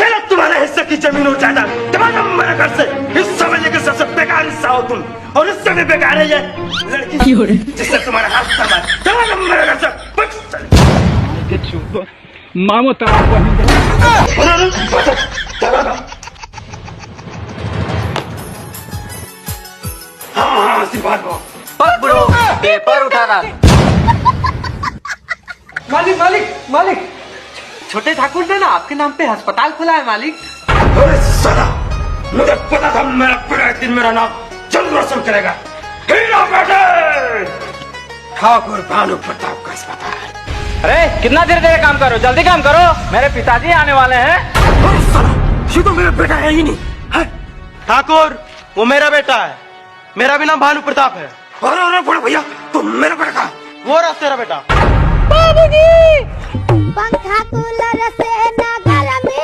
पहले तुम्हारे हिस्से की जमीन और जायदाद तुम्हारा मेरे घर से हिस्सा में लेकर सबसे बेकार हिस्सा हो तुम, और इससे भी बेकार है ये लड़की जिससे तुम्हारा हाथ समा तुम्हारा मेरे घर से बच चले। मामो तलाक हाँ आशीर्वाद दो। ब्रो पेपर उठाना। मालिक मालिक मालिक, छोटे ठाकुर ने ना आपके नाम पे अस्पताल खोला है मालिक। अरे साला, मुझे पता था मेरा बेटा एक दिन मेरा नाम जरूर रोशन करेगा। हीरा बेटे, ठाकुर भानु प्रताप का अस्पताल। अरे कितना देर देर काम करो, जल्दी काम करो, मेरे पिताजी आने वाले हैं। अरे साला, ये तो मेरा बेटा है ही नहीं है। ठाकुर वो मेरा बेटा है, मेरा भी नाम भानु प्रताप है। अरे अरे बड़े भैया, तुम मेरा बेटा कहाँ? वो रहा तेरा बेटा। पंखा कूलर से ना घर में